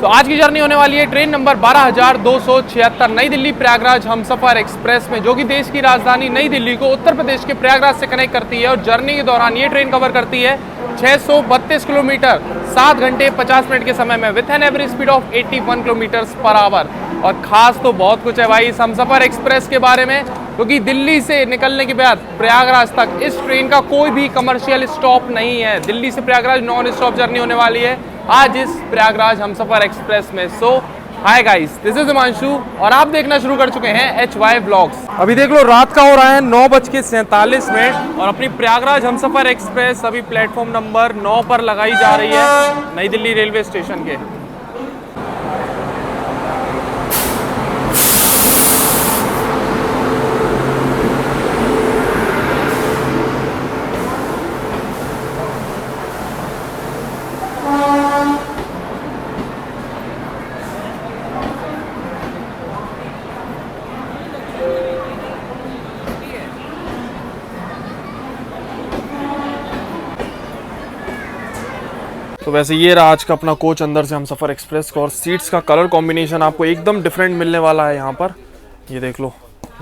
तो आज की जर्नी होने वाली है ट्रेन नंबर 12,276 नई दिल्ली प्रयागराज हमसफर एक्सप्रेस में, जो कि देश की राजधानी नई दिल्ली को उत्तर प्रदेश के प्रयागराज से कनेक्ट करती है। और जर्नी के दौरान ये ट्रेन कवर करती है 632 किलोमीटर 7 घंटे 50 मिनट के समय में with an average speed of 81 kilometre per hour. और खास तो बहुत कुछ है भाई इस हमसफर एक्सप्रेस के बारे में, क्योंकि दिल्ली से निकलने के बाद प्रयागराज तक इस ट्रेन का कोई भी कमर्शियल स्टॉप नहीं है। दिल्ली से प्रयागराज नॉन स्टॉप जर्नी होने वाली है आज इस प्रयागराज हमसफर एक्सप्रेस में। So hi guys, this is Himanshu और आप देखना शुरू कर चुके हैं HY व्लॉग्स। अभी देख लो रात का हो रहा है 9:47 और अपनी प्रयागराज हमसफर एक्सप्रेस अभी प्लेटफॉर्म नंबर 9 पर लगाई जा रही है नई दिल्ली रेलवे स्टेशन के। तो वैसे ये रहा आज का अपना कोच अंदर से हमसफर एक्सप्रेस का, और सीट्स का कलर कॉम्बिनेशन आपको एकदम डिफरेंट मिलने वाला है यहाँ पर। ये देख लो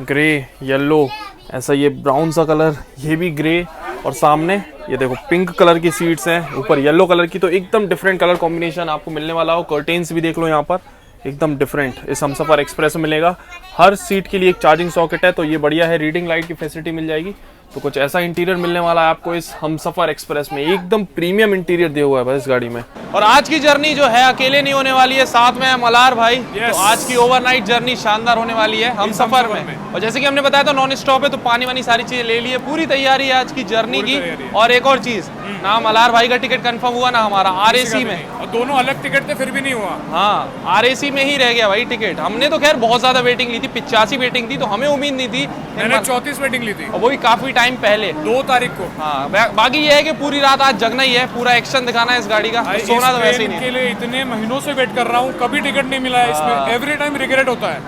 ग्रे, येलो, ऐसा ये ब्राउन सा कलर, ये भी ग्रे, और सामने ये देखो पिंक कलर की सीट्स हैं, ऊपर येलो कलर की। तो एकदम डिफरेंट कलर कॉम्बिनेशन आपको मिलने वाला हो। कर्टेन्स भी देख लो यहाँ पर एकदम डिफरेंट इस हमसफर एक्सप्रेस में मिलेगा। हर सीट के लिए एक चार्जिंग सॉकेट है, तो ये बढ़िया है। रीडिंग लाइट की फैसिलिटी मिल जाएगी। तो कुछ ऐसा इंटीरियर मिलने वाला है आपको इस हमसफर एक्सप्रेस में। एकदम प्रीमियम इंटीरियर दिया हुआ है भाई इस गाड़ी में। और आज की जर्नी जो है अकेले नहीं होने वाली है, साथ में है मलार भाई। तो आज की ओवरनाइट जर्नी शानदार होने वाली है हमसफर में। और जैसे कि हमने बताया था नॉन स्टॉप है, तो पानी वानी सारी चीजें ले ली है। पूरी तैयारी है आज की जर्नी की। और एक और चीज, ना मलार भाई का टिकट कंफर्म हुआ ना हमारा RAC में। और दोनों अलग टिकट थे फिर भी नहीं हुआ। हाँ, RAC में ही रह गया भाई टिकट। हमने तो खैर बहुत ज्यादा वेटिंग ली थी, 85 वेटिंग थी, तो हमें उम्मीद नहीं थी। मैंने 34 वेटिंग ली थी, और वो भी काफी टाइम पहले 2 तारीख को। हाँ, बाकी ये है कि पूरी रात आज जगना ही है, पूरा एक्शन दिखाना है इस गाड़ी का। तो सोना तो वैसे ही नहीं। के लिए इतने महीनों से वेट कर रहा हूँ, कभी टिकट नहीं मिला है इसमें। एवरी टाइम रिग्रेट होता है।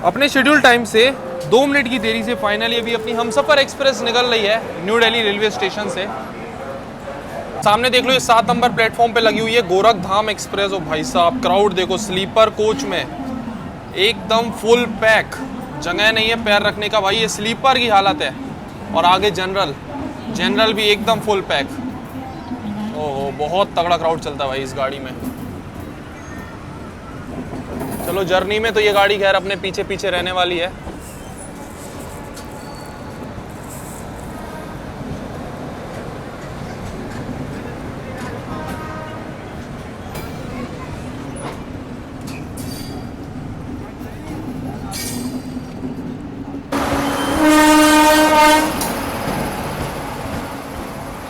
अपने शेड्यूल टाइम से 2 मिनट की देरी से फाइनली अभी अपनी हमसफर एक्सप्रेस निकल रही है न्यू दिल्ली रेलवे स्टेशन से। सामने देख लो ये 7 नंबर प्लेटफॉर्म पे लगी हुई है गोरखधाम एक्सप्रेस। ओ भाई साहब, क्राउड देखो। स्लीपर कोच में एकदम फुल पैक, जगह नहीं है पैर रखने का भाई। ये स्लीपर की हालत है। और आगे जनरल भी एकदम फुल पैक। ओहो, बहुत तगड़ा क्राउड चलता है भाई इस गाड़ी में। चलो जर्नी में तो ये गाड़ी खैर अपने पीछे पीछे रहने वाली है।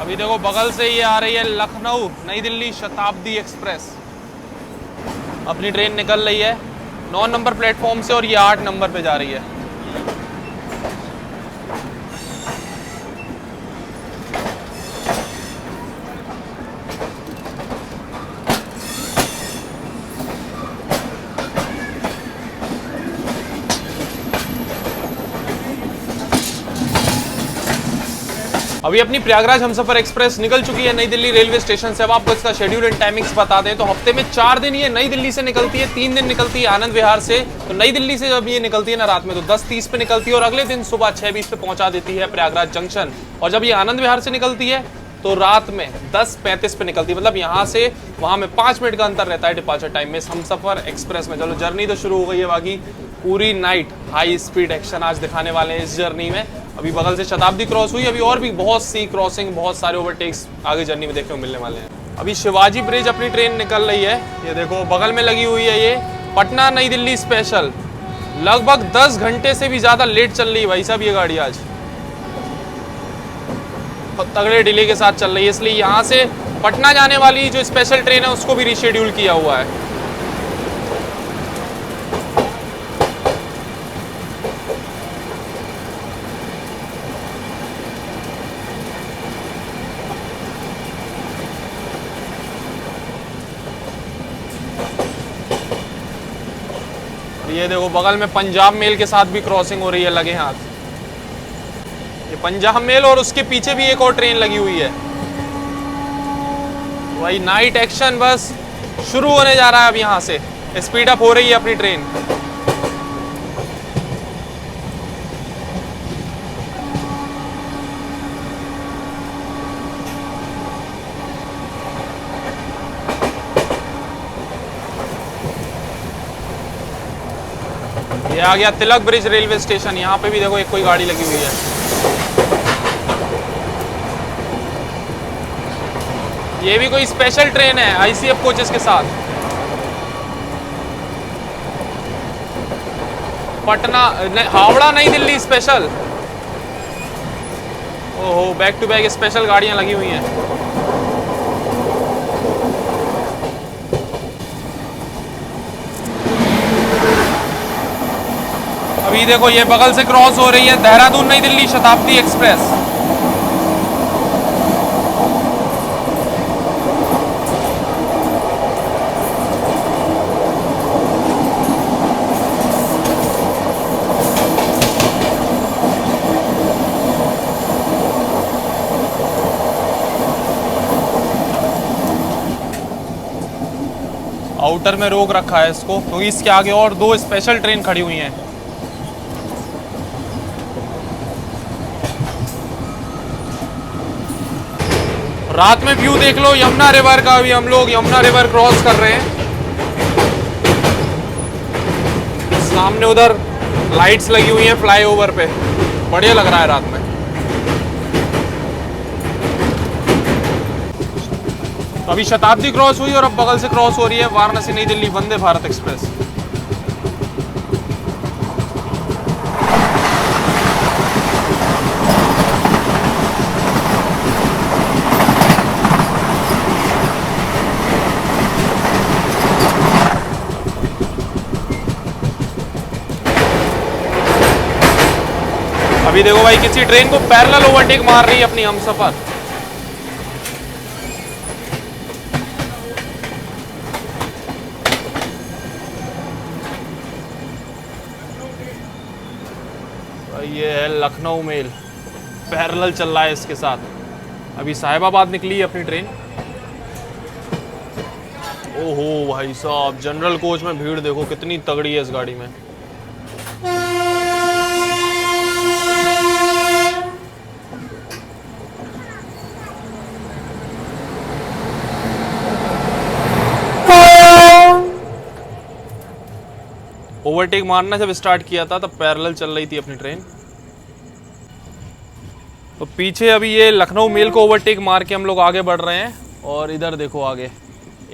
अभी देखो बगल से ये आ रही है लखनऊ नई दिल्ली शताब्दी एक्सप्रेस। अपनी ट्रेन निकल रही है 9 नंबर प्लेटफॉर्म से और ये 8 नंबर पे जा रही है। अभी अपनी प्रयागराज हमसफर एक्सप्रेस निकल चुकी है नई दिल्ली रेलवे स्टेशन से। अब आपको इसका शेड्यूल एंड टाइमिंग्स बता दें तो हफ्ते में 4 दिन ये नई दिल्ली से निकलती है, 3 दिन निकलती है आनंद विहार से। तो नई दिल्ली से जब ये निकलती है ना रात में, तो 10:30 पे निकलती है और अगले दिन सुबह 6:20 पे पहुंचा देती है प्रयागराज जंक्शन। और जब ये आनंद विहार से निकलती है तो रात में 10:35 पे निकलती है। मतलब यहाँ से वहाँ में 5 मिनट का अंतर रहता है डिपार्चर टाइम में हमसफर एक्सप्रेस में। चलो जर्नी तो शुरू हो गई है। बाकी पूरी नाइट हाई स्पीड एक्शन आज दिखाने वाले हैं इस जर्नी में। अभी बगल से शताब्दी क्रॉस हुई, अभी और भी बहुत सी क्रॉसिंग, बहुत सारे ओवरटेक्स आगे जर्नी में देखने को मिलने वाले हैं। अभी शिवाजी ब्रिज अपनी ट्रेन निकल रही है। ये देखो बगल में लगी हुई है ये पटना नई दिल्ली स्पेशल। लगभग 10 घंटे से भी ज़्यादा लेट चल रही है भाई साहब ये गाड़ी आज। तगड़े डिले के साथ चल रही है, इसलिए यहाँ से पटना जाने वाली जो स्पेशल ट्रेन है उसको भी रीशेड्यूल किया हुआ है। ये देखो बगल में पंजाब मेल के साथ भी क्रॉसिंग हो रही है लगे हाथ। ये पंजाब मेल और उसके पीछे भी एक और ट्रेन लगी हुई है। वही नाइट एक्शन बस शुरू होने जा रहा है अब यहाँ से, स्पीड अप हो रही है अपनी ट्रेन। ये आ गया तिलक ब्रिज रेलवे स्टेशन। यहाँ पे भी देखो एक कोई गाड़ी लगी हुई है। ये भी कोई स्पेशल ट्रेन है आईसीएफ कोचेस के साथ। पटना हावड़ा नई दिल्ली स्पेशल। ओहो, बैक टू बैक स्पेशल गाड़ियां लगी हुई हैं। अभी देखो ये बगल से क्रॉस हो रही है देहरादून नई दिल्ली शताब्दी एक्सप्रेस। आउटर में रोक रखा है इसको क्योंकि इसके आगे और दो स्पेशल ट्रेन खड़ी हुई हैं। रात में व्यू देख लो यमुना रिवर का। अभी हम लोग यमुना रिवर क्रॉस कर रहे हैं। सामने उधर लाइट्स लगी हुई हैं फ्लाईओवर पे, बढ़िया लग रहा है रात में। अभी शताब्दी क्रॉस हुई और अब बगल से क्रॉस हो रही है वाराणसी नई दिल्ली वंदे भारत एक्सप्रेस। अभी देखो भाई किसी ट्रेन को पैरेलल ओवरटेक मार रही है अपनी हमसफर। ये है लखनऊ मेल, पैरेलल चल रहा है इसके साथ। अभी साहिबाबाद निकली है अपनी ट्रेन। ओहो भाई साहब, जनरल कोच में भीड़ देखो कितनी तगड़ी है इस गाड़ी में। ओवरटेक मारना जब स्टार्ट किया था तब पैरेलल चल रही थी अपनी ट्रेन। तो पीछे अभी ये लखनऊ मेल को ओवरटेक मार के हम लोग आगे बढ़ रहे हैं। और इधर देखो आगे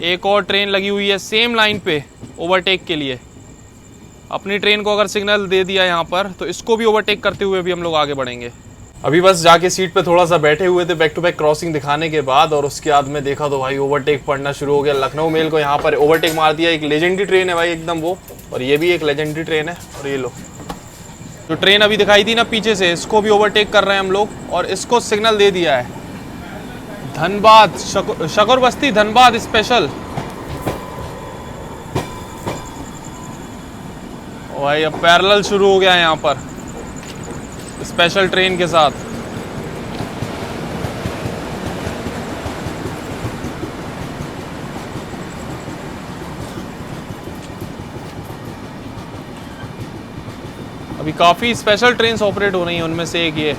एक और ट्रेन लगी हुई है सेम लाइन पे ओवरटेक के लिए। अपनी ट्रेन को अगर सिग्नल दे दिया यहाँ पर तो इसको भी ओवरटेक करते हुए भी हम लोग आगे बढ़ेंगे। अभी बस जाके सीट पे थोड़ा सा बैठे हुए थे बैक टू बैक क्रॉसिंग दिखाने के बाद, और उसके बाद में देखा तो भाई ओवरटेक पड़ना शुरू हो गया। लखनऊ मेल को यहाँ पर ओवरटेक मार दिया। एक लेजेंडरी ट्रेन है भाई एकदम वो, और ये भी एक लेजेंडरी ट्रेन है। और ये लो जो ट्रेन अभी दिखाई थी ना पीछे से, इसको भी ओवरटेक कर रहे हैं हम लोग और इसको सिग्नल दे दिया है। धनबाद शकूर बस्ती धनबाद स्पेशल। भाई अब पैरेलल शुरू हो गया है यहाँ पर स्पेशल ट्रेन के साथ। अभी काफी स्पेशल ट्रेन्स ऑपरेट हो रही हैं, उनमें से एक ये।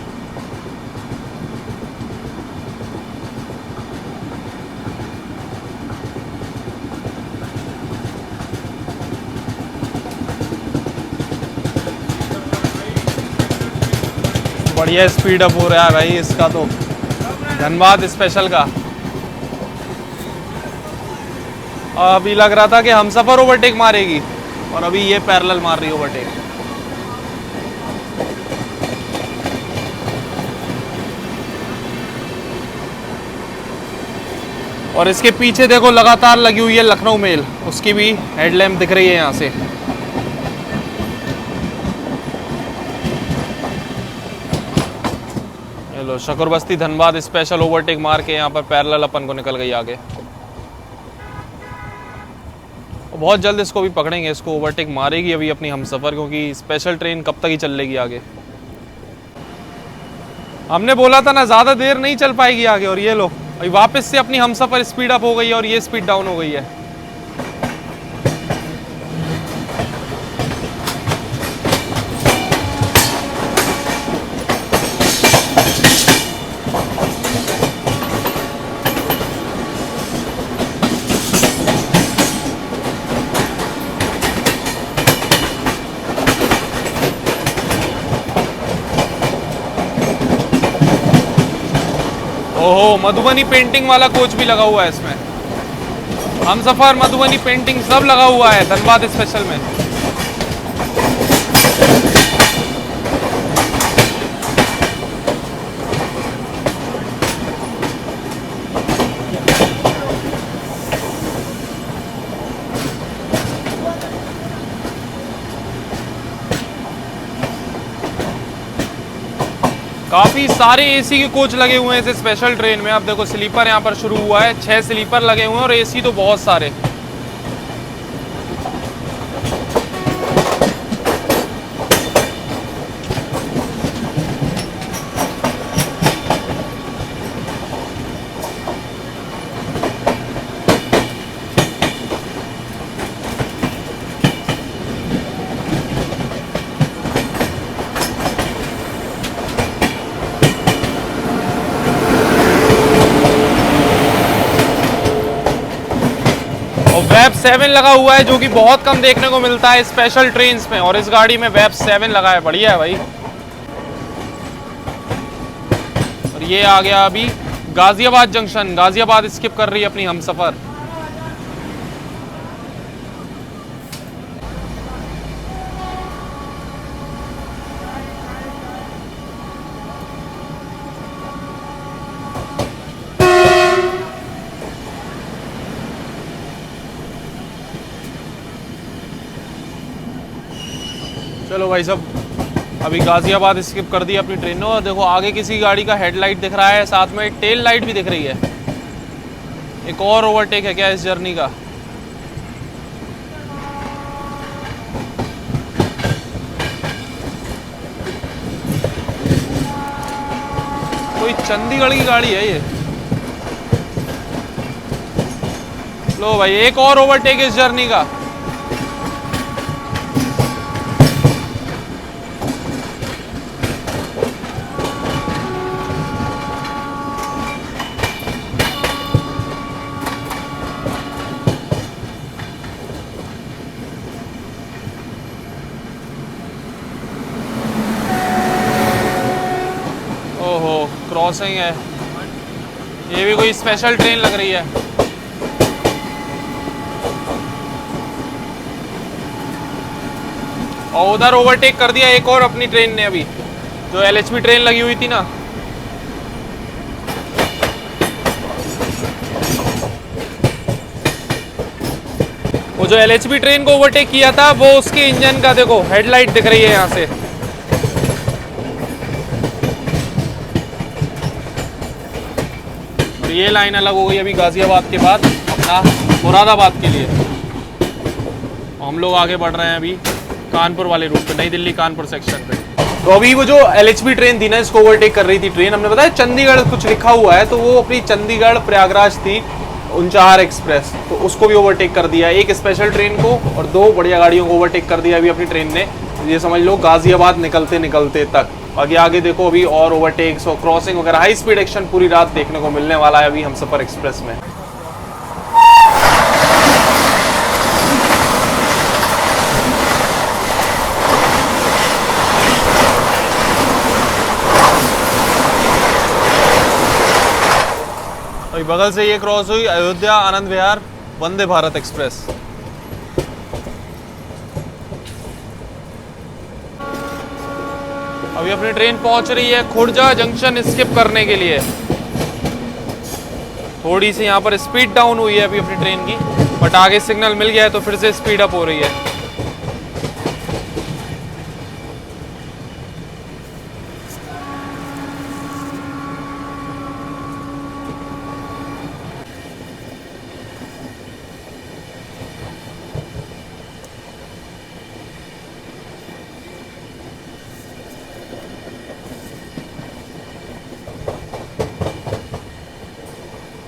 बढ़िया स्पीड अप हो रहा है भाई इसका तो, धनबाद स्पेशल का। अभी लग रहा था कि हमसफर ओवरटेक मारेगी और अभी ये पैरेलल मार रही है ओवरटेक। और इसके पीछे देखो लगातार लगी हुई है लखनऊ मेल, उसकी भी हेडलैम्प दिख रही है यहाँ से। लो शकूर बस्ती धनबाद स्पेशल ओवरटेक मार के यहाँ पर पैरेलल अपन को निकल गई आगे। और बहुत जल्द इसको भी पकड़ेंगे, इसको ओवरटेक मारेगी अभी अपनी हमसफर, क्योंकि स्पेशल ट्रेन कब तक ही चल लेगी आगे। हमने बोला था ना ज़्यादा देर नहीं चल पाएगी आगे, और ये लो अभी वापस से अपनी हमसफर स्पीड अप हो गई है और ये स्पीड डाउन हो गई है। मधुबनी पेंटिंग वाला कोच भी लगा हुआ है इसमें। हमसफर, मधुबनी पेंटिंग सब लगा हुआ है धनबाद स्पेशल में। काफ़ी सारे एसी के कोच लगे हुए हैं इस स्पेशल ट्रेन में। आप देखो स्लीपर यहाँ पर शुरू हुआ है, 6 स्लीपर लगे हुए हैं और एसी तो बहुत सारे। वेब 7 लगा हुआ है जो कि बहुत कम देखने को मिलता है स्पेशल ट्रेन्स में, और इस गाड़ी में वेब 7 लगा है। बढ़िया है भाई। और ये आ गया अभी गाजियाबाद जंक्शन। गाजियाबाद स्किप कर रही है अपनी हमसफर। चलो भाई साहब, अभी गाजियाबाद स्किप कर दी अपनी ट्रेनों। और देखो आगे किसी गाड़ी का हेडलाइट दिख रहा है, साथ में टेल लाइट भी दिख रही है। एक और ओवरटेक है क्या इस जर्नी का? कोई चंडीगढ़ की गाड़ी है ये। लो भाई, एक और ओवरटेक इस जर्नी का। क्रॉसिंग है, ये भी कोई स्पेशल ट्रेन लग रही है। और उधर ओवरटेक कर दिया एक और अपनी ट्रेन ने, अभी जो LHB ट्रेन लगी हुई थी ना। वो जो LHB ट्रेन को ओवरटेक किया था, वो उसके इंजन का देखो हेडलाइट दिख रही है यहाँ से। ये लाइन अलग हो गई अभी गाजियाबाद के बाद अपना मुरादाबाद के लिए। हम लोग आगे बढ़ रहे हैं अभी कानपुर वाले रूट पे, नई दिल्ली कानपुर सेक्शन पे। तो अभी वो जो LHB ट्रेन थी ना, इसको ओवरटेक कर रही थी ट्रेन। हमने बताया चंडीगढ़ कुछ लिखा हुआ है, तो वो अपनी चंडीगढ़ प्रयागराज थी ऊंचाहार एक्सप्रेस, तो उसको भी ओवरटेक कर दिया। एक स्पेशल ट्रेन को और 2 बढ़िया गाड़ियों को ओवरटेक कर दिया अभी अपनी ट्रेन ने। ये समझ लो गाजियाबाद निकलते निकलते तक। आगे देखो अभी और ओवरटेक्स और क्रॉसिंग वगैरह, हाई स्पीड एक्शन पूरी रात देखने को मिलने वाला है अभी हमसफर एक्सप्रेस में। अभी बगल से ये क्रॉस हुई अयोध्या आनंद विहार वंदे भारत एक्सप्रेस। अभी अपनी ट्रेन पहुंच रही है खुर्जा जंक्शन स्किप करने के लिए। थोड़ी सी यहाँ पर स्पीड डाउन हुई है अभी अपनी ट्रेन की, बट आगे सिग्नल मिल गया है तो फिर से स्पीड अप हो रही है।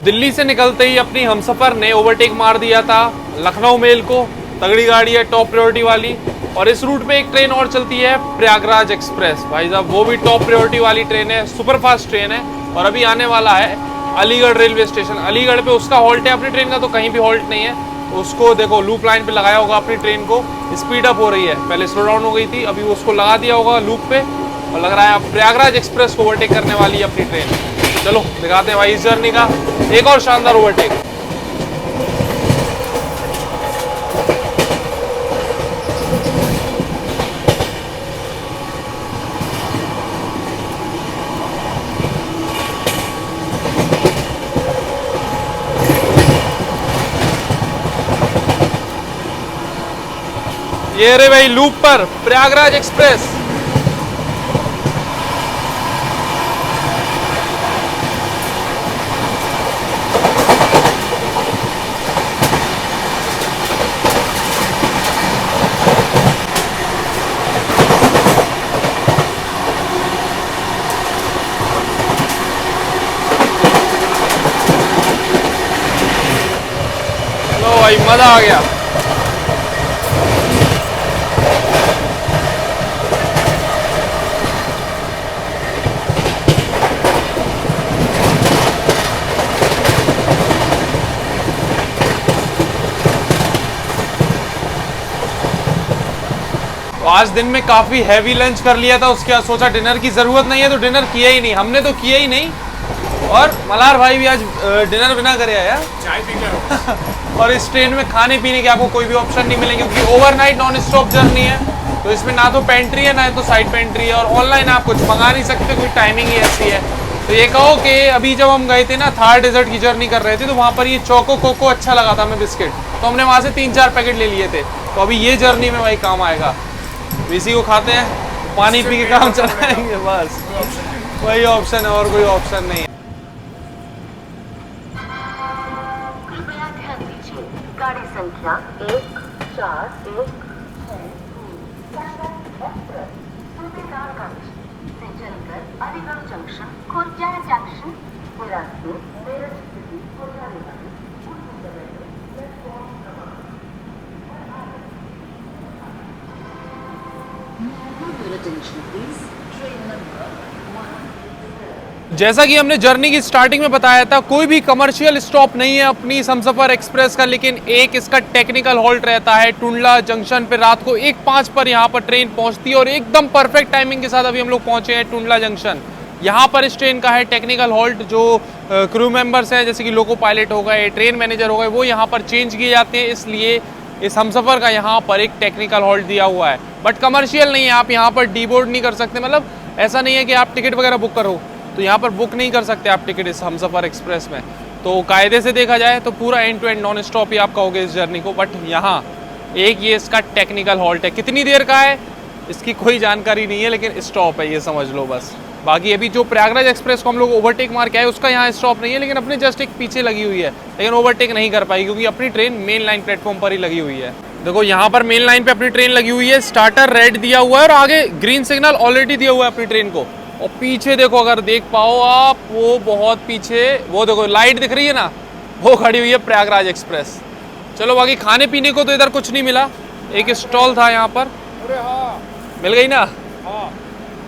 दिल्ली से निकलते ही अपनी हमसफर ने ओवरटेक मार दिया था लखनऊ मेल को। तगड़ी गाड़ी है, टॉप प्रायोरिटी वाली। और इस रूट पे एक ट्रेन और चलती है प्रयागराज एक्सप्रेस। भाई साहब वो भी टॉप प्रायोरिटी वाली ट्रेन है, सुपरफास्ट ट्रेन है। और अभी आने वाला है अलीगढ़ रेलवे स्टेशन। अलीगढ़ पे उसका हॉल्ट है अपनी ट्रेन का, तो कहीं भी हॉल्ट नहीं है। उसको देखो लूप लाइन पे लगाया होगा अपनी ट्रेन को, स्पीड अप हो रही है। पहले स्लो डाउन हो गई थी, अभी उसको लगा दिया होगा लूप पे, और लग रहा है अब प्रयागराज एक्सप्रेस को ओवरटेक करने वाली है अपनी ट्रेन। चलो दिखाते हैं भाई इस जर्नी का एक और शानदार ओवरटेक। ये रे भाई लूप पर प्रयागराज एक्सप्रेस। लो भाई मजा आ गया। आज दिन में काफी हैवी लंच कर लिया था, उसके बाद सोचा डिनर की जरूरत नहीं है तो डिनर किया ही नहीं, हमने तो किया ही नहीं। और मल्हार भाई भी आज डिनर बिना करे आया चाय पी कर। और इस ट्रेन में खाने पीने के आपको कोई भी ऑप्शन नहीं मिलेंगे क्योंकि ओवरनाइट नॉन स्टॉप जर्नी है, तो इसमें ना तो पेंट्री है ना तो साइड पेंट्री है, और ऑनलाइन आप कुछ मंगा नहीं सकते, कोई टाइमिंग ही ऐसी है। तो ये कहो कि अभी जब हम गए थे ना थार डेजर्ट की जर्नी कर रहे थे तो वहाँ पर ये चोको कोको अच्छा लगा था हमें बिस्किट, तो हमने वहाँ से 3-4 पैकेट ले लिए थे। तो अभी ये जर्नी में भाई काम आएगा, इसी को खाते हैं पानी पी के काम चलाएंगे, बस वही ऑप्शन है और कोई ऑप्शन नहीं है। कृपया ध्यान दीजिए, गाड़ी संख्या 1416 सूबेदारगंज से चलकर अलीगढ़ जंक्शन, खुर्जा जंक्शन के रास्ते मेरठ सिटी को जाने वाली जैसा कि हमने जर्नी की स्टार्टिंग में बताया था, कोई भी कमर्शियल स्टॉप नहीं है अपनी हमसफर एक्सप्रेस का, लेकिन एक इसका टेक्निकल हॉल्ट रहता है टुंडला जंक्शन पे। रात को 1:05 पर यहाँ पर ट्रेन पहुँचती है और एकदम परफेक्ट टाइमिंग के साथ अभी हम लोग पहुँचे हैं टुंडला जंक्शन। यहाँ पर इस ट्रेन का है टेक्निकल हॉल्ट। जो क्रू मेंबर्स हैं जैसे कि लोको पायलट हो गए, ट्रेन मैनेजर हो गए, वो यहाँ पर चेंज किए जाते हैं, इसलिए इस हमसफर का यहाँ पर एक टेक्निकल हॉल्ट दिया हुआ है। बट कमर्शियल नहीं है, आप यहाँ पर डीबोर्ड नहीं कर सकते, मतलब ऐसा नहीं है कि आप टिकट वगैरह बुक करो तो यहाँ पर बुक नहीं कर सकते आप टिकट इस हमसफर एक्सप्रेस में। तो कायदे से देखा जाए तो पूरा end to end non stop ही आप कहोगे इस जर्नी को। बट यहाँ एक ये इसका टेक्निकल हॉल्ट है, कितनी देर का है इसकी कोई जानकारी नहीं है, लेकिन स्टॉप है ये समझ लो बस। बाकी अभी जो प्रयागराज एक्सप्रेस को हम लोग ओवरटेक मार के आए उसका यहाँ स्टॉप नहीं है, लेकिन अपने जस्ट एक पीछे लगी हुई है, लेकिन ओवरटेक नहीं कर पाई क्योंकि अपनी ट्रेन मेन लाइन प्लेटफॉर्म पर ही लगी हुई है। देखो यहाँ पर मेन लाइन पे अपनी ट्रेन लगी हुई है, स्टार्टर रेड दिया हुआ है और आगे ग्रीन सिग्नल ऑलरेडी दिया हुआ है अपनी ट्रेन को। और पीछे देखो, अगर देख पाओ आप, वो बहुत पीछे वो देखो लाइट दिख रही है ना, वो खड़ी हुई है प्रयागराज एक्सप्रेस। चलो बाकी खाने पीने को तो इधर कुछ नहीं मिला, एक स्टॉल था यहाँ पर, मिल गई ना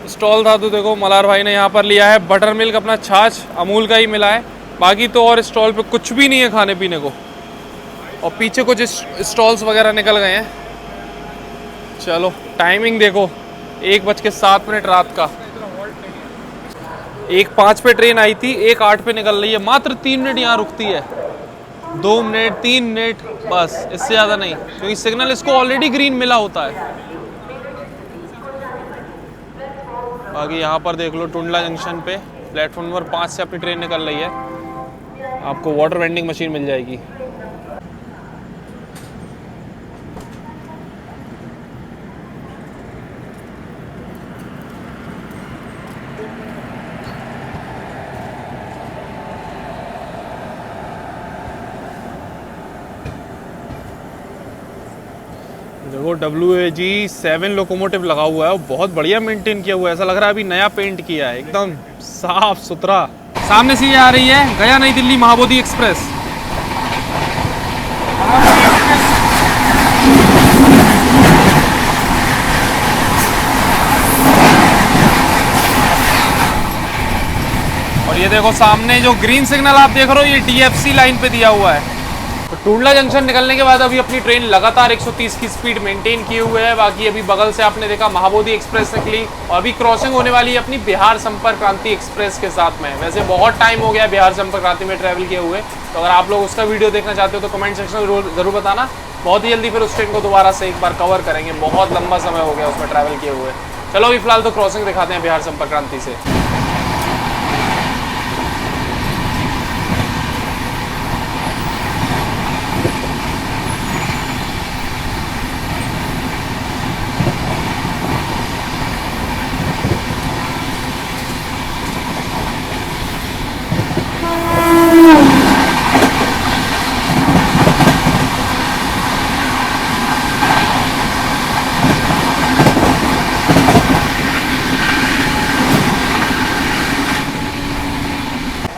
स्टॉल था, तो देखो मल्हार भाई ने यहाँ पर लिया है बटर मिल्क, अपना छाछ अमूल का ही मिला है। बाकी तो और स्टॉल पे कुछ भी नहीं है खाने पीने को, और पीछे कुछ स्टॉल्स वगैरह निकल गए हैं। चलो टाइमिंग देखो 1:07 रात का, 1:05 पे ट्रेन आई थी, 1:08 पे निकल रही है, मात्र 3 मिनट यहाँ रुकती है, 2 मिनट 3 मिनट बस, इससे ज़्यादा नहीं, क्योंकि सिग्नल इसको ऑलरेडी ग्रीन मिला होता है। बाकी यहाँ पर देख लो टुंडला जंक्शन पे प्लेटफॉर्म नंबर 5 से अपनी ट्रेन निकल रही है, आपको वाटर वेंडिंग मशीन मिल जाएगी। देखो WAG-7 लोकोमोटिव लगा हुआ है, बहुत बढ़िया मेंटेन किया हुआ है, ऐसा लग रहा है अभी नया पेंट किया है, एकदम साफ सुथरा। सामने से ये आ रही है गया नई दिल्ली महाबोधि एक्सप्रेस। और ये देखो सामने जो ग्रीन सिग्नल आप देख रहे हो, ये DFC लाइन पे दिया हुआ है। तो टुंडला जंक्शन निकलने के बाद अभी अपनी ट्रेन लगातार 130 की स्पीड मेंटेन किए हुए है। बाकी अभी बगल से आपने देखा महाबोधि एक्सप्रेस निकली और अभी क्रॉसिंग होने वाली है अपनी बिहार संपर्क क्रांति एक्सप्रेस के साथ में। वैसे बहुत टाइम हो गया बिहार संपर्क क्रांति में ट्रैवल किए हुए, तो अगर आप लोग उसका वीडियो देखना चाहते हो तो कमेंट सेक्शन में जरूर बताना। बहुत ही जल्दी फिर उस ट्रेन को दोबारा से एक बार कवर करेंगे, बहुत लंबा समय हो गया उसमें ट्रैवल किए हुए। चलो अभी फिलहाल तो क्रॉसिंग दिखाते हैं बिहार संपर्क क्रांति से।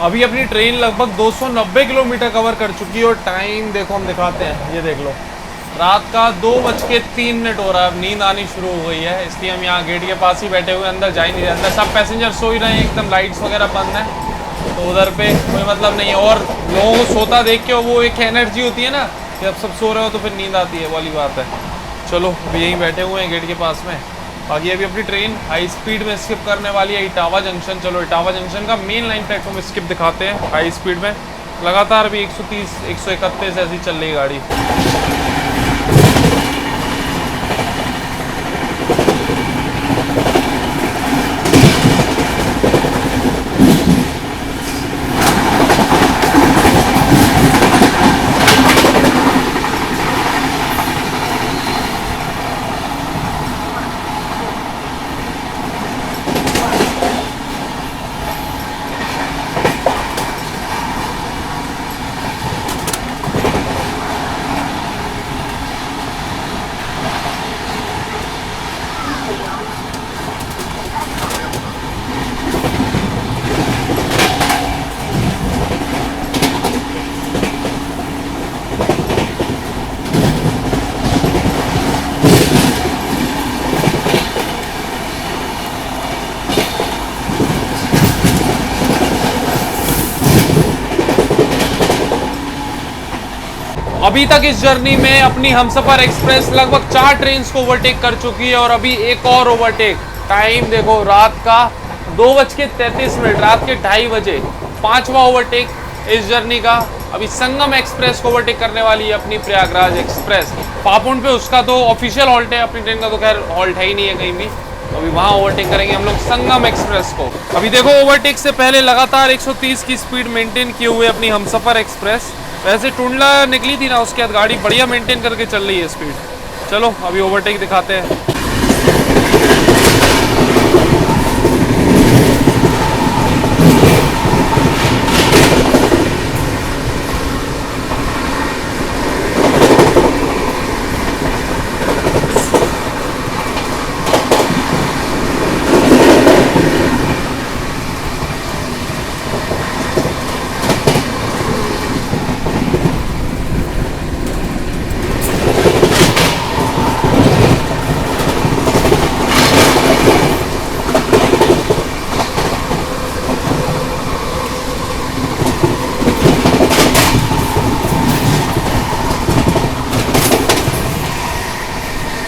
अभी अपनी ट्रेन लगभग 290 किलोमीटर कवर कर चुकी है और टाइम देखो हम दिखाते हैं, ये देख लो रात का 2:03 हो रहा है। अब नींद आनी शुरू हो गई है, इसलिए हम यहाँ गेट के पास ही बैठे हुए, अंदर जा ही नहीं रहे। अंदर सब पैसेंजर सो ही रहे हैं, एकदम लाइट्स वगैरह बंद है, तो उधर पे कोई मतलब नहीं है। और लोगों को सोता देख के वो एक एनर्जी होती है ना कि अब सब सो रहे हो तो फिर नींद आती है, वाली बात है। चलो अभी यहीं बैठे हुए हैं गेट के पास में। बाकी अभी अपनी ट्रेन हाई स्पीड में स्किप करने वाली है इटावा जंक्शन। चलो इटावा जंक्शन का मेन लाइन प्लेटफॉर्म स्किप दिखाते हैं हाई स्पीड में। लगातार अभी 130 131 ऐसी चल रही गाड़ी। अभी तक इस जर्नी में अपनी हमसफर एक्सप्रेस लगभग 4 ट्रेन को ओवरटेक कर चुकी है और अभी एक और ओवरटेक। टाइम देखो रात का 2:33, रात के 2:30 बजे 5वां ओवरटेक इस जर्नी का। अभी संगम एक्सप्रेस को ओवरटेक करने वाली है अपनी प्रयागराज एक्सप्रेस। पापुंड पे उसका तो ऑफिशियल हॉल्ट है, अपनी ट्रेन का तो खैर हॉल्ट है ही नहीं है कहीं भी। अभी वहाँ ओवरटेक करेंगे हम लोग संगम एक्सप्रेस को। अभी देखो ओवरटेक से पहले लगातार 130 की स्पीड मेंटेन किए हुए अपनी हमसफर एक्सप्रेस। वैसे टुंडला निकली थी ना, उसके बाद गाड़ी बढ़िया मेंटेन करके चल रही है स्पीड। चलो अभी ओवरटेक दिखाते हैं।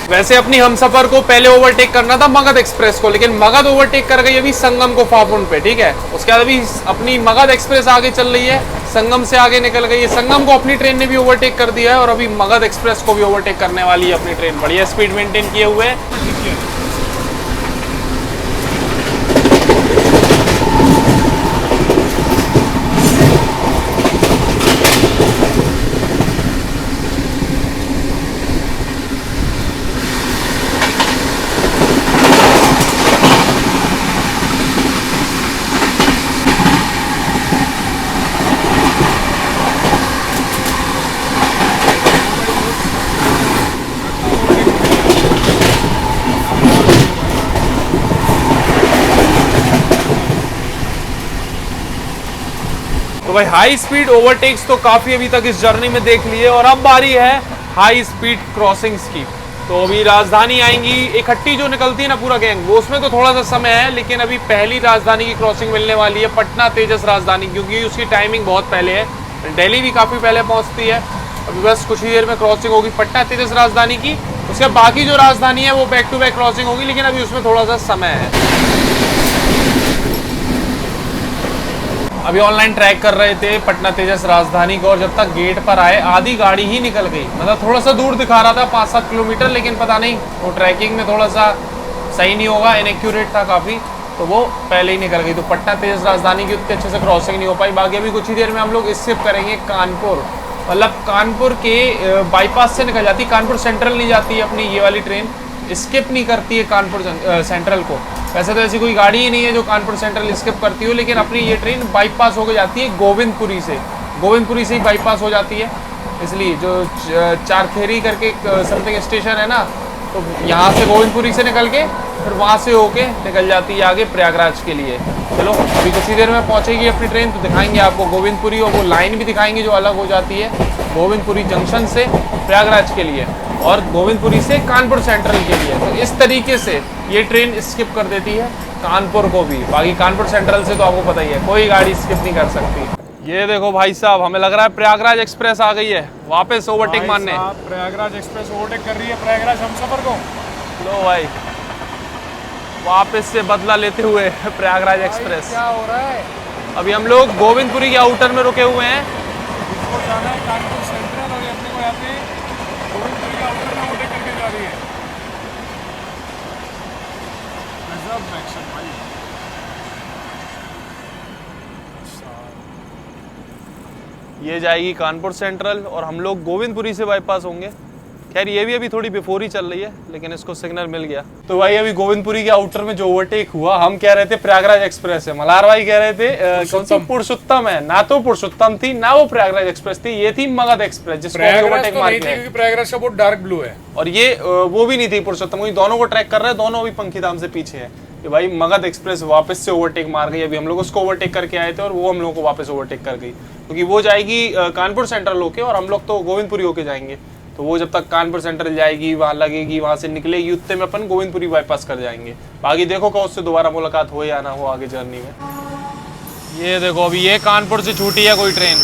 वैसे अपनी हमसफर को पहले ओवरटेक करना था मगध एक्सप्रेस को, लेकिन मगध ओवरटेक कर गई अभी संगम को फाफुंड पे, ठीक है। उसके बाद अभी अपनी मगध एक्सप्रेस आगे चल रही है, संगम से आगे निकल गई है। संगम को अपनी ट्रेन ने भी ओवरटेक कर दिया है और अभी मगध एक्सप्रेस को भी ओवरटेक करने वाली है अपनी ट्रेन। बढ़िया स्पीड मेंटेन किए हुए है। तो भाई हाई स्पीड ओवरटेक्स तो काफी अभी तक इस जर्नी में देख लिए और अब बारी है हाई स्पीड क्रॉसिंग्स की। तो अभी राजधानी आएंगी इकट्ठी जो निकलती है ना पूरा गैंग, वो उसमें तो थोड़ा सा समय है, लेकिन अभी पहली राजधानी की क्रॉसिंग मिलने वाली है पटना तेजस राजधानी, क्योंकि उसकी टाइमिंग बहुत पहले है। दिल्ली भी काफी पहले पहुंचती है, अभी बस कुछ ही देर में क्रॉसिंग होगी पटना तेजस राजधानी की, उसके बाकी जो राजधानी है वो बैक टू बैक क्रॉसिंग होगी, लेकिन अभी उसमें थोड़ा सा समय है। अभी ऑनलाइन ट्रैक कर रहे थे पटना तेजस राजधानी को, और जब तक गेट पर आए आधी गाड़ी ही निकल गई। मतलब थोड़ा सा दूर दिखा रहा था 5-7 किलोमीटर, लेकिन पता नहीं वो ट्रैकिंग में थोड़ा सा सही नहीं होगा, इनएक्यूरेट था काफ़ी, तो वो पहले ही निकल गई। तो पटना तेजस राजधानी की उतने अच्छे से क्रॉसिंग नहीं हो पाई। बाकी अभी कुछ ही देर में हम लोग स्किप करेंगे कानपुर, मतलब कानपुर के बाईपास से निकल जाती है, कानपुर सेंट्रल नहीं जाती है अपनी ये वाली ट्रेन, स्किप नहीं करती है कानपुर सेंट्रल को। वैसे तो ऐसी कोई गाड़ी ही नहीं है जो कानपुर सेंट्रल स्किप करती हो, लेकिन अपनी ये ट्रेन बाईपास होकर जाती है गोविंदपुरी से, गोविंदपुरी से ही बाईपास हो जाती है। इसलिए जो चारखेरी करके समथिंग स्टेशन है ना, तो यहाँ से गोविंदपुरी से निकल के फिर वहाँ से होके निकल जाती है आगे प्रयागराज के लिए। चलो अभी कुछ ही देर में पहुँचेगी अपनी ट्रेन, तो दिखाएंगे आपको गोविंदपुरी, और वो लाइन भी दिखाएंगे जो अलग हो जाती है गोविंदपुरी जंक्शन से प्रयागराज के लिए और गोविंदपुरी से कानपुर सेंट्रल के लिए। तो इस तरीके से ये ट्रेन स्किप कर देती है कानपुर को भी। बाकी कानपुर सेंट्रल से तो आपको पता ही है, कोई गाड़ी स्किप नहीं कर सकती। ये देखो भाई साहब, हमें लग रहा है प्रयागराज एक्सप्रेस आ गई है वापस ओवरटेक मारने। प्रयागराज एक्सप्रेस ओवरटेक कर रही है प्रयागराज हमसफर को। लो भाई, वापस से बदला लेते हुए प्रयागराज एक्सप्रेस। क्या हो रहा है? अभी हम लोग गोविंदपुरी के आउटर में रुके हुए हैं। इसको जाना है कानपुर सेंट्रल, और ये अपने को यहाँ पे गोविंदपुरी के आउटर में ओवरटेक करके जा रही है। गजब एक्शन भाई। ये जाएगी कानपुर सेंट्रल और हम लोग गोविंदपुरी से बाईपास होंगे। खैर ये भी अभी थोड़ी बिफोर ही चल रही है, लेकिन इसको सिग्नल मिल गया। तो भाई अभी गोविंदपुरी के आउटर में जो ओवरटेक हुआ, हम कह रहे थे प्रयागराज एक्सप्रेस है, मल्हार भाई कह रहे थे कौन सी पुरुषोत्तम है। ना तो पुरुषोत्तम थी ना वो प्रयागराज एक्सप्रेस थी, ये थी मगध एक्सप्रेस, जिसको प्रयागराज तो नहीं थी क्योंकि प्रयागराज का बहुत डार्क ब्लू है, और ये वो भी नहीं थी पुरुषोत्तम। दोनों को ट्रैक कर रहे हैं, दोनों अभी पंखी धाम से पीछे है कि भाई मगध एक्सप्रेस वापस से ओवरटेक मार गई। अभी हम लोग उसको ओवरटेक करके आए थे और वो हम लोगों को वापस ओवरटेक कर गई, क्योंकि वो जाएगी कानपुर सेंट्रल होके और हम लोग तो गोविंदपुरी होके जाएंगे। तो वो जब तक कानपुर सेंट्रल जाएगी, वहाँ लगेगी, वहाँ से निकलेगी, उतने में अपन गोविंदपुरी बाईपास कर जाएंगे। बाकी देखो कि उससे दोबारा मुलाकात हो या ना हो आगे जर्नी में। ये देखो अभी ये कानपुर से छूटी है कोई ट्रेन।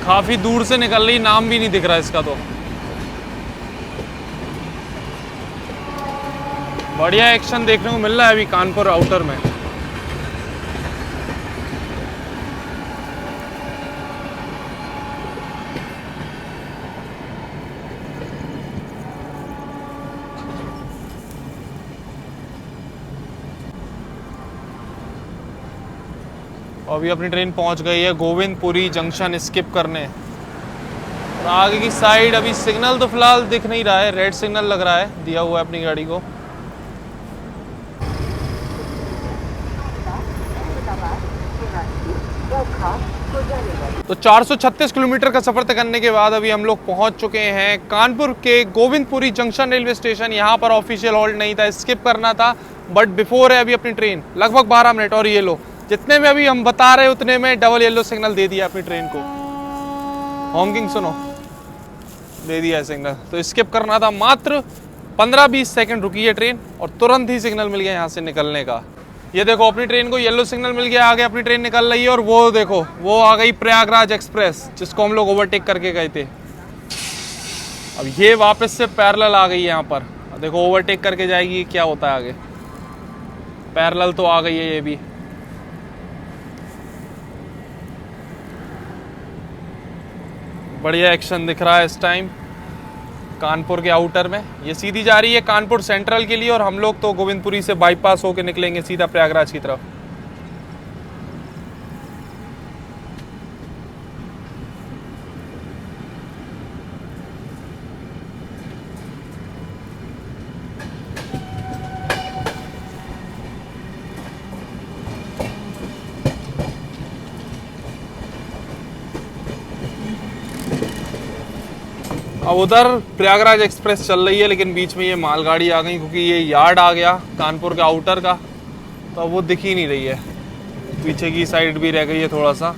काफी दूर से निकल रही, नाम भी नहीं दिख रहा इसका। तो बढ़िया एक्शन देखने को मिल रहा है अभी कानपुर आउटर में। अभी अपनी ट्रेन पहुंच गई है गोविंदपुरी जंक्शन स्किप करने। और आगे की साइड अभी सिग्नल तो फिलहाल दिख नहीं रहा है, रेड सिग्नल लग रहा है दिया हुआ है अपनी गाड़ी को। तो 436 किलोमीटर का सफर तय करने के बाद अभी हम लोग पहुंच चुके हैं कानपुर के गोविंदपुरी जंक्शन रेलवे स्टेशन। यहाँ पर ऑफिशियल हॉल्ट नहीं था, स्किप करना था, बट बिफोर है अभी अपनी ट्रेन लगभग 12 मिनट। और ये लो, जितने में अभी हम बता रहे उतने में डबल येलो सिग्नल दे दिया अपनी ट्रेन को। हॉकिंग सुनो, दे दिया है सिग्नल। तो स्किप करना था, मात्र 15-20 सेकंड रुकी है ट्रेन और तुरंत ही सिग्नल मिल गया यहाँ से निकलने का। ये देखो अपनी ट्रेन को येलो सिग्नल मिल गया, आगे अपनी ट्रेन निकल रही है। और वो देखो वो आ गई प्रयागराज एक्सप्रेस, जिसको हम लोग ओवरटेक करके गए थे। अब ये वापस से पैरेलल आ गई है यहाँ पर, देखो ओवरटेक करके जाएगी, क्या होता है आगे। पैरेलल तो आ गई है ये भी। बढ़िया एक्शन दिख रहा है इस टाइम कानपुर के आउटर में। ये सीधी जा रही है कानपुर सेंट्रल के लिए और हम लोग तो गोविंदपुरी से बाईपास होकर निकलेंगे सीधा प्रयागराज की तरफ। अब उधर प्रयागराज एक्सप्रेस चल रही है, लेकिन बीच में ये मालगाड़ी आ गई क्योंकि ये यार्ड आ गया कानपुर के आउटर का, तो अब वो दिख ही नहीं रही है। पीछे की साइड भी रह गई है थोड़ा सा।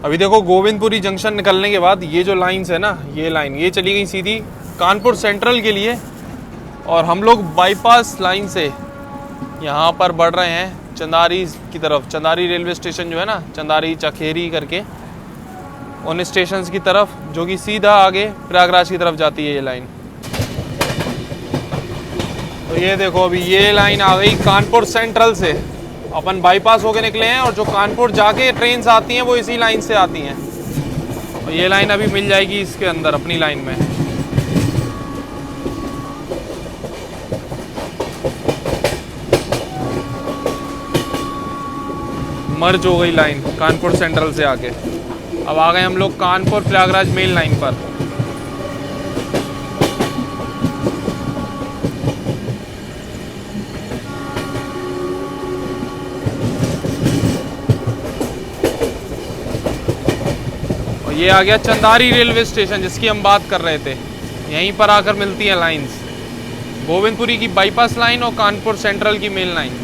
अभी देखो गोविंदपुरी जंक्शन निकलने के बाद ये जो लाइन्स है ना, ये लाइन ये चली गई सीधी कानपुर सेंट्रल के लिए। और हम लोग बाईपास लाइन से यहाँ पर बढ़ रहे हैं चंदारी की तरफ। चंदारी रेलवे स्टेशन जो है ना, चंदारी चखेरी करके, उन स्टेशन की तरफ, जो कि सीधा आगे प्रयागराज की तरफ जाती है ये लाइन। तो ये देखो अभी ये लाइन आ गई कानपुर सेंट्रल से। अपन बाईपास होके निकले हैं और जो कानपुर जाके ट्रेन आती हैं वो इसी लाइन से आती हैं। और ये लाइन अभी मिल जाएगी इसके अंदर अपनी लाइन में। मर्ज हो गई लाइन कानपुर सेंट्रल से आके। अब आ गए हम लोग कानपुर प्रयागराज मेल लाइन पर। और ये आ गया चंदारी रेलवे स्टेशन जिसकी हम बात कर रहे थे। यहीं पर आकर मिलती हैं लाइंस, गोविंदपुरी की बाईपास लाइन और कानपुर सेंट्रल की मेल लाइन।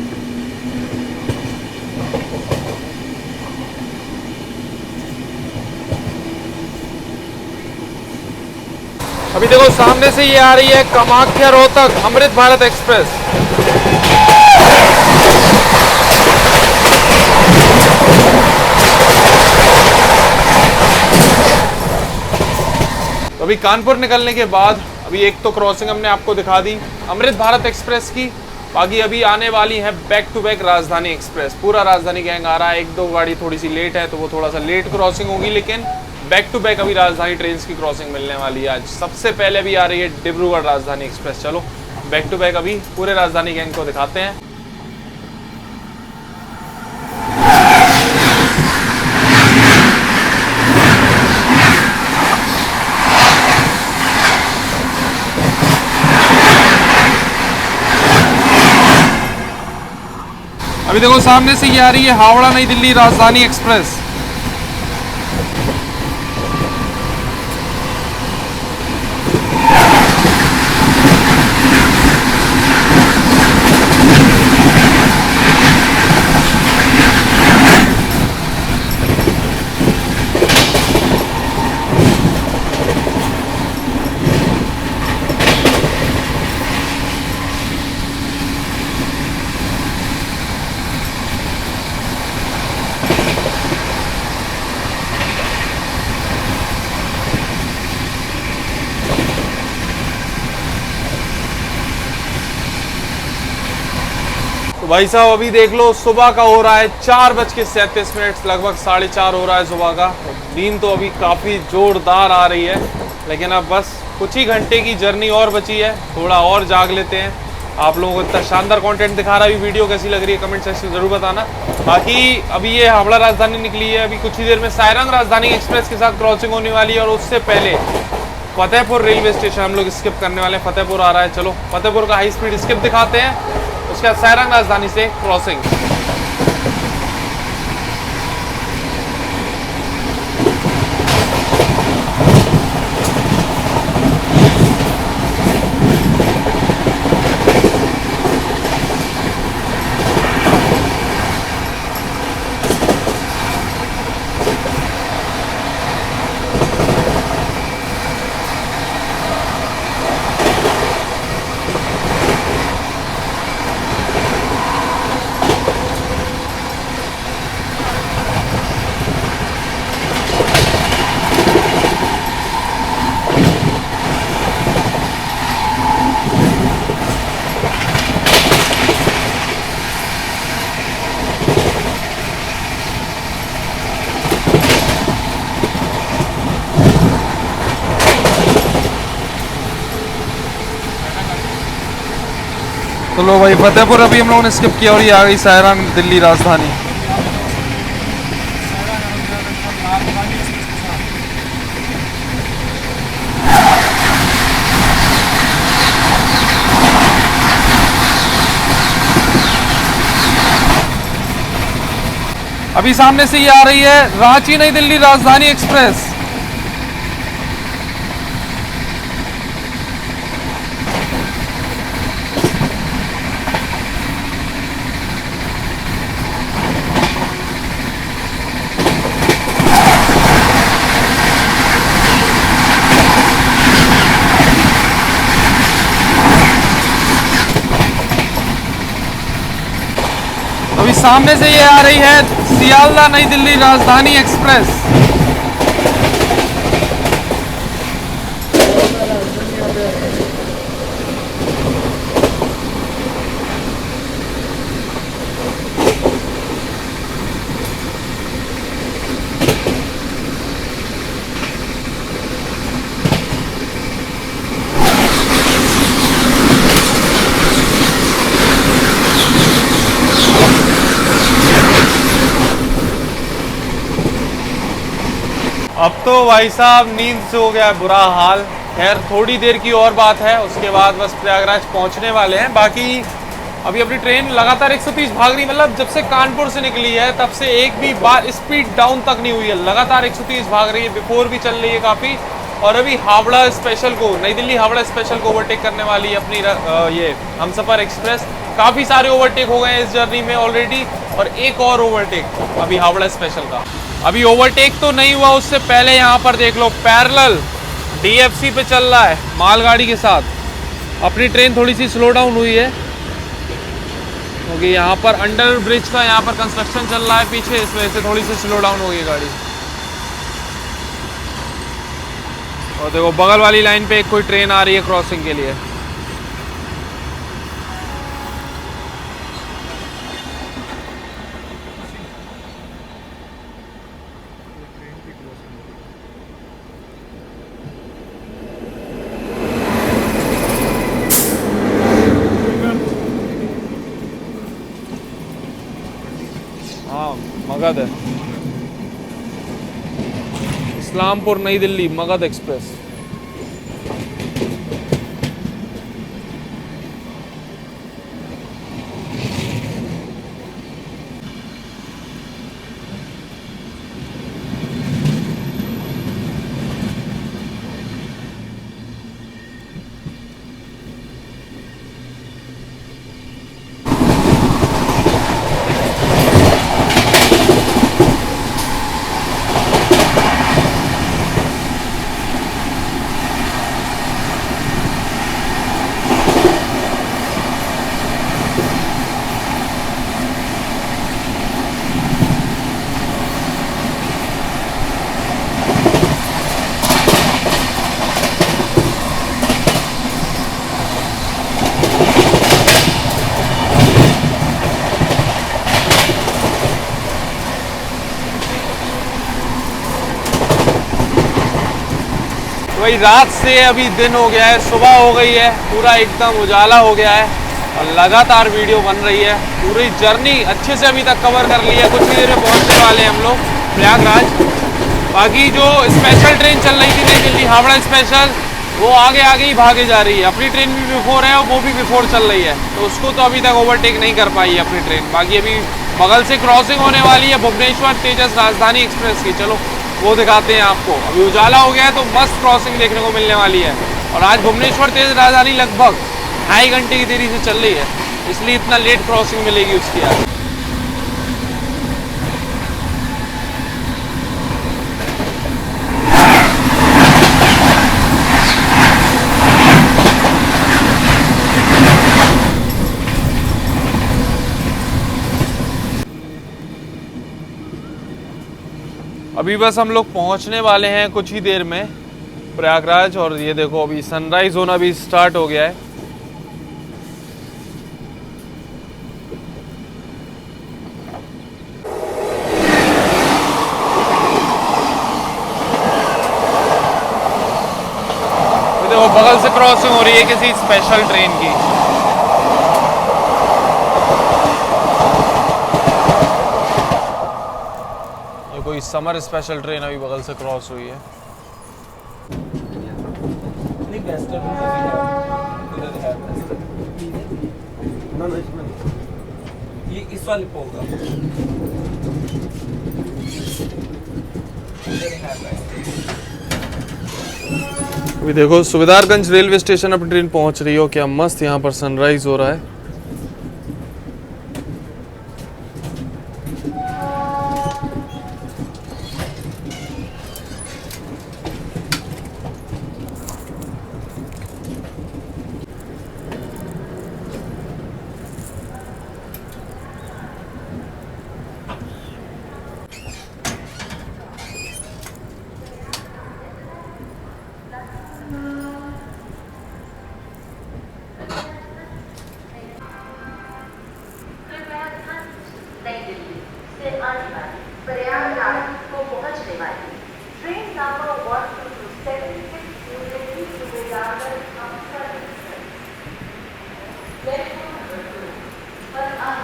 अभी देखो सामने से ये आ रही है कामाख्या रोहतक अमृत भारत एक्सप्रेस। तो अभी कानपुर निकलने के बाद अभी एक तो क्रॉसिंग हमने आपको दिखा दी अमृत भारत एक्सप्रेस की, बाकी अभी आने वाली है बैक टू बैक राजधानी एक्सप्रेस। पूरा राजधानी गैंग आ रहा है। एक दो गाड़ी थोड़ी सी लेट है तो वो थोड़ा सा लेट क्रॉसिंग होगी, लेकिन बैक टू बैक अभी राजधानी ट्रेन की क्रॉसिंग मिलने वाली है आज। सबसे पहले भी आ रही है डिब्रूगढ़ राजधानी एक्सप्रेस। चलो बैक टू बैक अभी पूरे राजधानी गैंग को दिखाते हैं। अभी देखो सामने से ये आ रही है हावड़ा नई दिल्ली राजधानी एक्सप्रेस। भाई साहब अभी देख लो सुबह का हो रहा है 4:37, लगभग 4:30 हो रहा है सुबह का। दिन तो अभी काफ़ी जोरदार आ रही है, लेकिन अब बस कुछ ही घंटे की जर्नी और बची है। थोड़ा और जाग लेते हैं। आप लोगों को इतना शानदार कंटेंट दिखा रहा है। वीडियो कैसी लग रही है कमेंट सेक्शन में ज़रूर बताना। बाकी अभी ये हावड़ा राजधानी निकली है, अभी कुछ ही देर में सायरंग राजधानी एक्सप्रेस के साथ क्रॉसिंग होने वाली है। और उससे पहले फतेहपुर रेलवे स्टेशन हम लोग स्किप करने वाले हैं। फतेहपुर आ रहा है, चलो फतेहपुर का हाई स्पीड स्किप दिखाते हैं, उसके बाद सायरंग राजधानी से क्रॉसिंग। तो लो भाई फतेहपुर अभी हम लोगों ने स्किप किया और ये आ गई सायरंग दिल्ली राजधानी। अभी सामने से ये आ रही है रांची नई दिल्ली राजधानी एक्सप्रेस। अभी सामने से ये आ रही है सियालदा नई दिल्ली राजधानी एक्सप्रेस। अब तो भाई साहब नींद से हो गया है बुरा हाल। खैर थोड़ी देर की और बात है, उसके बाद बस प्रयागराज पहुंचने वाले हैं। बाकी अभी अपनी ट्रेन लगातार 130 भाग रही, मतलब जब से कानपुर से निकली है तब से एक भी बार स्पीड डाउन तक नहीं हुई है, लगातार 130 भाग रही है। बिफोर भी चल रही है काफ़ी। और अभी हावड़ा स्पेशल को, नई दिल्ली हावड़ा स्पेशल को ओवरटेक करने वाली है अपनी ये हमसफर एक्सप्रेस। काफ़ी सारे ओवरटेक हो गए हैं इस जर्नी में ऑलरेडी, और एक और ओवरटेक अभी हावड़ा स्पेशल का। अभी ओवरटेक तो नहीं हुआ, उससे पहले यहाँ पर देख लो पैरेलल DFC पे चल रहा है मालगाड़ी के साथ। अपनी ट्रेन थोड़ी सी स्लो डाउन हुई है क्योंकि यहाँ पर अंडर ब्रिज का यहाँ पर कंस्ट्रक्शन चल रहा है पीछे, इस वजह से थोड़ी सी स्लो डाउन हो गई गाड़ी। और देखो बगल वाली लाइन पे एक कोई ट्रेन आ रही है क्रॉसिंग के लिए। हाँ मगध है, इस्लामपुर नई दिल्ली मगध एक्सप्रेस। वही रात से अभी दिन हो गया है, सुबह हो गई है, पूरा एकदम उजाला हो गया है और लगातार वीडियो बन रही है। पूरी जर्नी अच्छे से अभी तक कवर कर ली है। कुछ ही देर में पहुंचने वाले हैं हम लोग प्रयागराज। बाकी जो स्पेशल ट्रेन चल रही थी नई दिल्ली हावड़ा स्पेशल, वो आगे आगे ही भागे जा रही है। अपनी ट्रेन भी बिफोर है और वो भी बिफोर चल रही है, तो उसको तो अभी तक ओवरटेक नहीं कर पाई है अपनी ट्रेन। बाकी अभी बगल से क्रॉसिंग होने वाली है भुवनेश्वर तेजस राजधानी एक्सप्रेस की, चलो वो दिखाते हैं आपको। अभी उजाला हो गया है तो मस्त क्रॉसिंग देखने को मिलने वाली है। और आज भुवनेश्वर तेज राजधानी लगभग 2.5 घंटे की देरी से चल रही है, इसलिए इतना लेट क्रॉसिंग मिलेगी उसकी आज। अभी बस हम लोग पहुंचने वाले हैं कुछ ही देर में प्रयागराज। और ये देखो अभी सनराइज होना भी स्टार्ट हो गया है। ये देखो बगल से क्रॉसिंग हो रही है किसी स्पेशल ट्रेन की। कोई समर स्पेशल ट्रेन अभी बगल से क्रॉस हुई है। ये इस वाले पे होगा। अभी देखो सुविधारगंज रेलवे स्टेशन अपनी ट्रेन पहुंच रही हो, क्या मस्त यहाँ पर सनराइज हो रहा है। से आने वाली प्रयागराज को पहुंचने वाली train number 1227 New Delhi Subedarganj Amritsar platform number 2 पर आ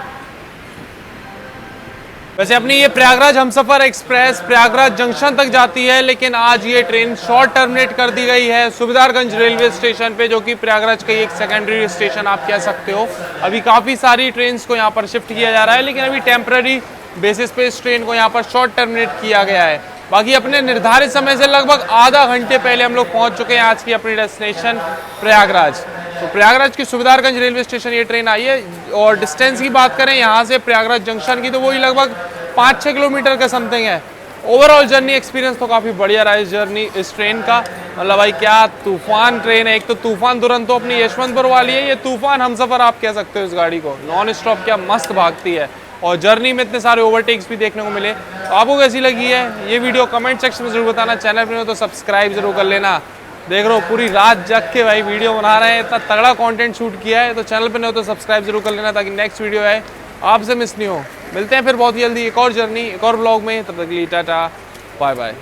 वैसे अपनी ये प्रयागराज हमसफर एक्सप्रेस प्रयागराज जंक्शन तक जाती है, लेकिन आज ये ट्रेन शॉर्ट टर्मिनेट कर दी गई है सुबेदारगंज रेलवे स्टेशन पे, जो कि प्रयागराज का एक सेकेंडरी स्टेशन आप कह सकते हो। अभी काफ़ी सारी ट्रेन्स को यहाँ पर शिफ्ट किया जा रहा है, लेकिन अभी टेम्पररी बेसिस पे इस ट्रेन को यहाँ पर शॉर्ट टर्मिनेट किया गया है। बाकी अपने निर्धारित समय से लगभग आधा घंटे पहले हम लोग पहुँच चुके हैं आज की अपनी डेस्टिनेशन प्रयागराज। तो प्रयागराज की सुबेदारगंज रेलवे स्टेशन ये ट्रेन आई है, और डिस्टेंस की बात करें यहाँ से प्रयागराज जंक्शन की तो वही लगभग 5-6 किलोमीटर का समथिंग है। ओवरऑल जर्नी एक्सपीरियंस तो काफ़ी बढ़िया रहा इस ट्रेन का। मतलब भाई क्या तूफान ट्रेन है। एक तो तूफान दुरंतो अपनी यशवंतपुर वाली है, ये तूफान हमसफर आप कह सकते हो इस गाड़ी को। नॉन स्टॉप क्या मस्त भागती है, और जर्नी में इतने सारे ओवरटेक्स भी देखने को मिले। तो आपको कैसी लगी है ये वीडियो कमेंट सेक्शन में जरूर बताना। चैनल पर हो तो सब्सक्राइब जरूर कर लेना। देख रहे हो पूरी रात जग के भाई वीडियो बना रहे हैं, इतना तगड़ा कंटेंट शूट किया है। तो चैनल पे नहीं हो तो सब्सक्राइब जरूर कर लेना, ताकि नेक्स्ट वीडियो है आपसे मिस नहीं हो। मिलते हैं फिर बहुत जल्दी एक और जर्नी एक और ब्लॉग में। तब तक के लिए टाटा बाय बाय।